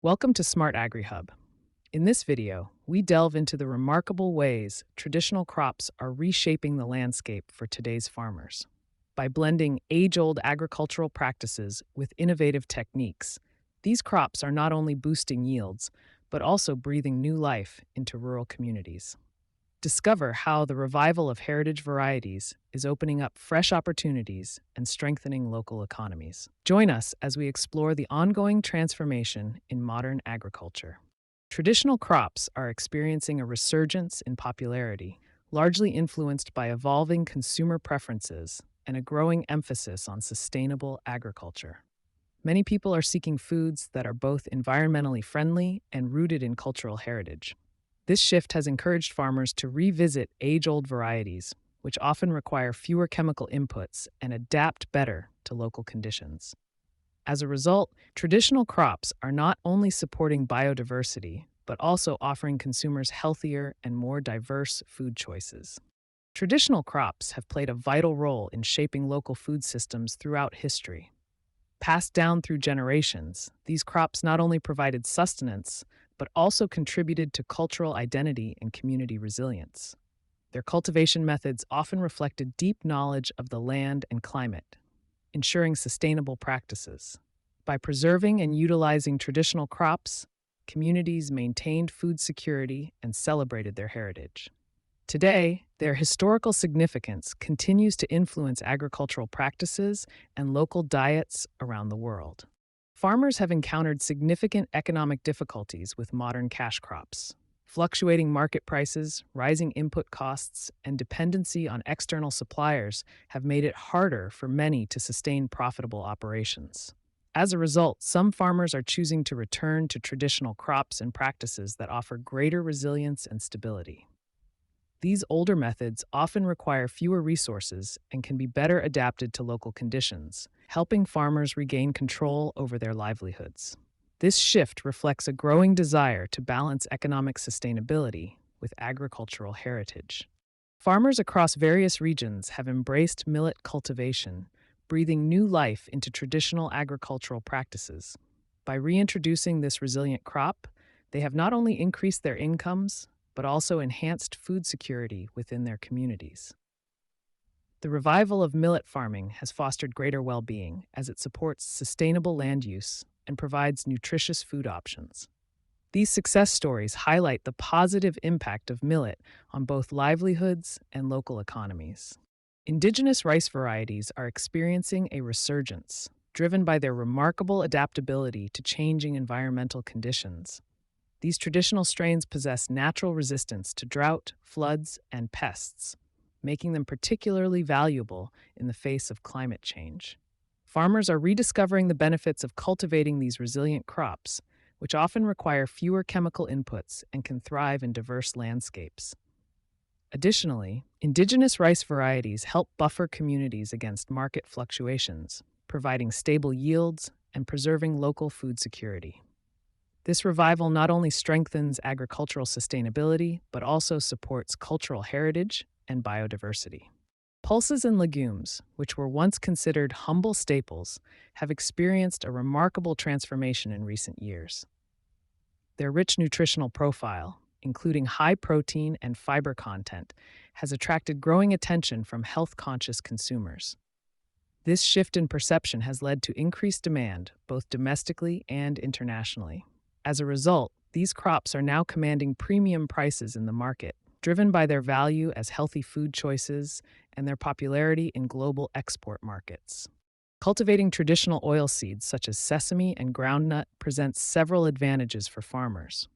Welcome to SMART-AGRI Hub. In this video, we delve into the remarkable ways traditional crops are reshaping the landscape for today's farmers. By blending age-old agricultural practices with innovative techniques, these crops are not only boosting yields, but also breathing new life into rural communities. Discover how the revival of heritage varieties is opening up fresh opportunities and strengthening local economies. Join us as we explore the ongoing transformation in modern agriculture. Traditional crops are experiencing a resurgence in popularity, largely influenced by evolving consumer preferences and a growing emphasis on sustainable agriculture. Many people are seeking foods that are both environmentally friendly and rooted in cultural heritage. This shift has encouraged farmers to revisit age-old varieties, which often require fewer chemical inputs and adapt better to local conditions. As a result, traditional crops are not only supporting biodiversity, but also offering consumers healthier and more diverse food choices. Traditional crops have played a vital role in shaping local food systems throughout history. Passed down through generations, these crops not only provided sustenance, but also contributed to cultural identity and community resilience. Their cultivation methods often reflected deep knowledge of the land and climate, ensuring sustainable practices. By preserving and utilizing traditional crops, communities maintained food security and celebrated their heritage. Today, their historical significance continues to influence agricultural practices and local diets around the world. Farmers have encountered significant economic difficulties with modern cash crops. Fluctuating market prices, rising input costs, and dependency on external suppliers have made it harder for many to sustain profitable operations. As a result, some farmers are choosing to return to traditional crops and practices that offer greater resilience and stability. These older methods often require fewer resources and can be better adapted to local conditions, helping farmers regain control over their livelihoods. This shift reflects a growing desire to balance economic sustainability with agricultural heritage. Farmers across various regions have embraced millet cultivation, breathing new life into traditional agricultural practices. By reintroducing this resilient crop, they have not only increased their incomes, but also enhanced food security within their communities. The revival of millet farming has fostered greater well-being as it supports sustainable land use and provides nutritious food options. These success stories highlight the positive impact of millet on both livelihoods and local economies. Indigenous rice varieties are experiencing a resurgence, driven by their remarkable adaptability to changing environmental conditions. These traditional strains possess natural resistance to drought, floods, and pests, making them particularly valuable in the face of climate change. Farmers are rediscovering the benefits of cultivating these resilient crops, which often require fewer chemical inputs and can thrive in diverse landscapes. Additionally, indigenous rice varieties help buffer communities against market fluctuations, providing stable yields and preserving local food security. This revival not only strengthens agricultural sustainability, but also supports cultural heritage and biodiversity. Pulses and legumes, which were once considered humble staples, have experienced a remarkable transformation in recent years. Their rich nutritional profile, including high protein and fiber content, has attracted growing attention from health-conscious consumers. This shift in perception has led to increased demand, both domestically and internationally. As a result, these crops are now commanding premium prices in the market, driven by their value as healthy food choices and their popularity in global export markets. Cultivating traditional oilseeds such as sesame and groundnut presents several advantages for farmers.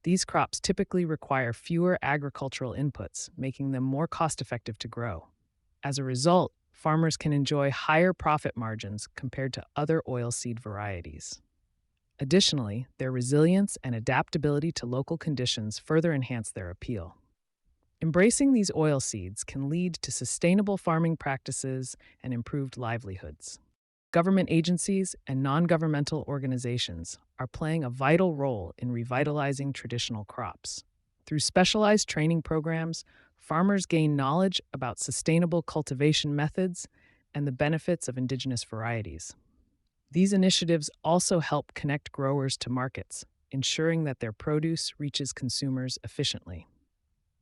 These crops typically require fewer agricultural inputs, making them more cost-effective to grow. As a result, farmers can enjoy higher profit margins compared to other oilseed varieties. Additionally, their resilience and adaptability to local conditions further enhance their appeal. Embracing these oilseeds can lead to sustainable farming practices and improved livelihoods. Government agencies and non-governmental organizations are playing a vital role in revitalizing traditional crops. Through specialized training programs, farmers gain knowledge about sustainable cultivation methods and the benefits of indigenous varieties. These initiatives also help connect growers to markets, ensuring that their produce reaches consumers efficiently.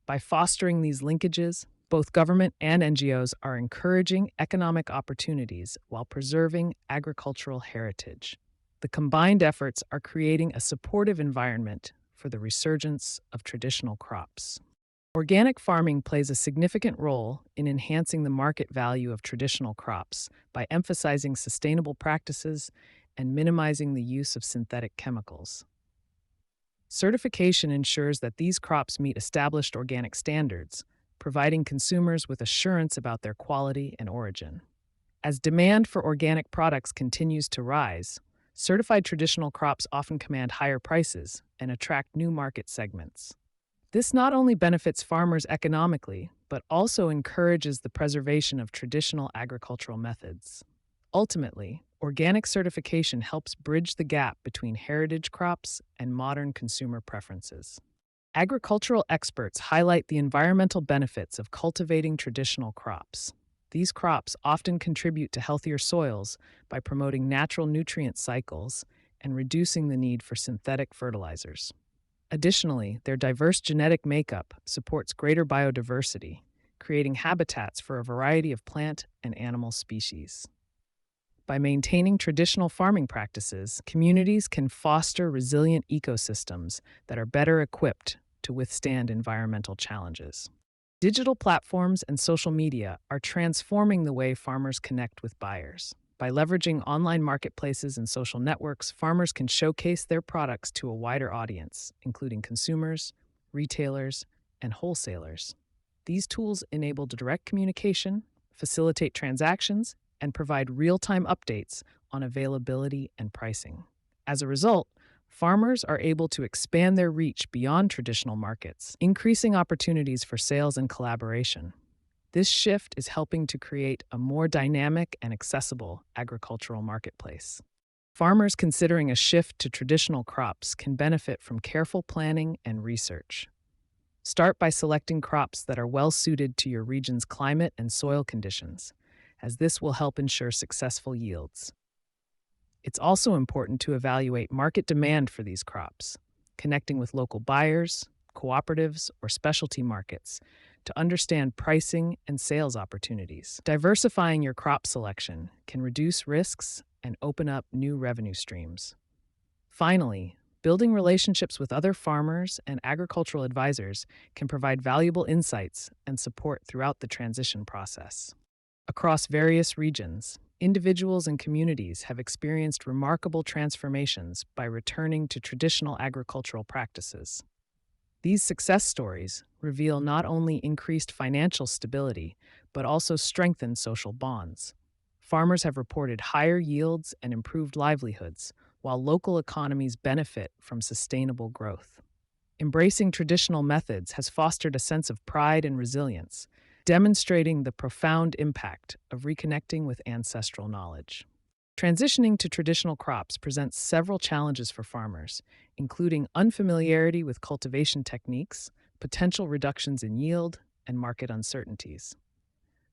By fostering these linkages, both government and NGOs are encouraging economic opportunities while preserving agricultural heritage. The combined efforts are creating a supportive environment for the resurgence of traditional crops. Organic farming plays a significant role in enhancing the market value of traditional crops by emphasizing sustainable practices and minimizing the use of synthetic chemicals. Certification ensures that these crops meet established organic standards, providing consumers with assurance about their quality and origin. As demand for organic products continues to rise, certified traditional crops often command higher prices and attract new market segments. This not only benefits farmers economically, but also encourages the preservation of traditional agricultural methods. Ultimately, organic certification helps bridge the gap between heritage crops and modern consumer preferences. Agricultural experts highlight the environmental benefits of cultivating traditional crops. These crops often contribute to healthier soils by promoting natural nutrient cycles and reducing the need for synthetic fertilizers. Additionally, their diverse genetic makeup supports greater biodiversity, creating habitats for a variety of plant and animal species. By maintaining traditional farming practices, communities can foster resilient ecosystems that are better equipped to withstand environmental challenges. Digital platforms and social media are transforming the way farmers connect with buyers. By leveraging online marketplaces and social networks, farmers can showcase their products to a wider audience, including consumers, retailers, and wholesalers. These tools enable direct communication, facilitate transactions, and provide real-time updates on availability and pricing. As a result, farmers are able to expand their reach beyond traditional markets, increasing opportunities for sales and collaboration. This shift is helping to create a more dynamic and accessible agricultural marketplace. Farmers considering a shift to traditional crops can benefit from careful planning and research. Start by selecting crops that are well suited to your region's climate and soil conditions, as this will help ensure successful yields. It's also important to evaluate market demand for these crops, connecting with local buyers, cooperatives, or specialty markets to understand pricing and sales opportunities. Diversifying your crop selection can reduce risks and open up new revenue streams. Finally, building relationships with other farmers and agricultural advisors can provide valuable insights and support throughout the transition process. Across various regions, individuals and communities have experienced remarkable transformations by returning to traditional agricultural practices. These success stories reveal not only increased financial stability, but also strengthened social bonds. Farmers have reported higher yields and improved livelihoods, while local economies benefit from sustainable growth. Embracing traditional methods has fostered a sense of pride and resilience, demonstrating the profound impact of reconnecting with ancestral knowledge. Transitioning to traditional crops presents several challenges for farmers, including unfamiliarity with cultivation techniques, potential reductions in yield, and market uncertainties.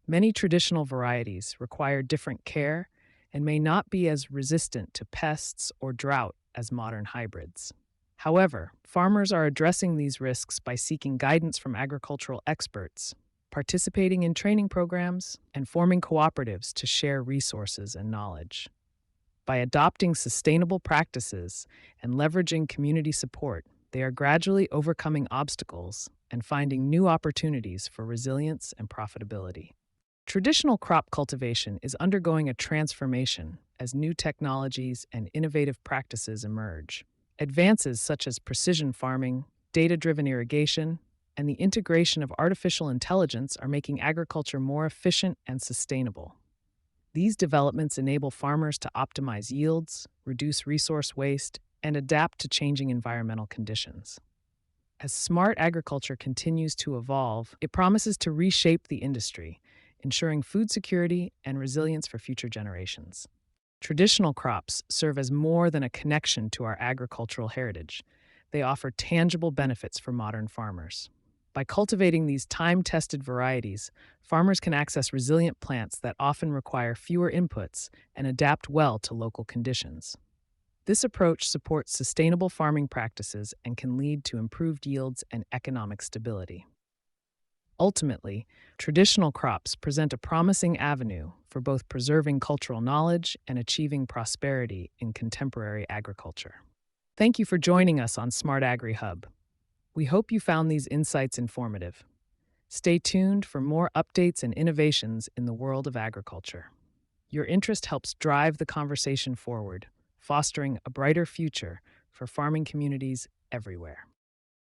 Many traditional varieties require different care and may not be as resistant to pests or drought as modern hybrids. However, farmers are addressing these risks by seeking guidance from agricultural experts, participating in training programs, and forming cooperatives to share resources and knowledge. By adopting sustainable practices and leveraging community support, they are gradually overcoming obstacles and finding new opportunities for resilience and profitability. Traditional crop cultivation is undergoing a transformation as new technologies and innovative practices emerge. Advances such as precision farming, data-driven irrigation, and the integration of artificial intelligence are making agriculture more efficient and sustainable. These developments enable farmers to optimize yields, reduce resource waste, and adapt to changing environmental conditions. As smart agriculture continues to evolve, it promises to reshape the industry, ensuring food security and resilience for future generations. Traditional crops serve as more than a connection to our agricultural heritage. They offer tangible benefits for modern farmers. By cultivating these time-tested varieties, farmers can access resilient plants that often require fewer inputs and adapt well to local conditions. This approach supports sustainable farming practices and can lead to improved yields and economic stability. Ultimately, traditional crops present a promising avenue for both preserving cultural knowledge and achieving prosperity in contemporary agriculture. Thank you for joining us on SMART-AGRI Hub. We hope you found these insights informative. Stay tuned for more updates and innovations in the world of agriculture. Your interest helps drive the conversation forward, fostering a brighter future for farming communities everywhere.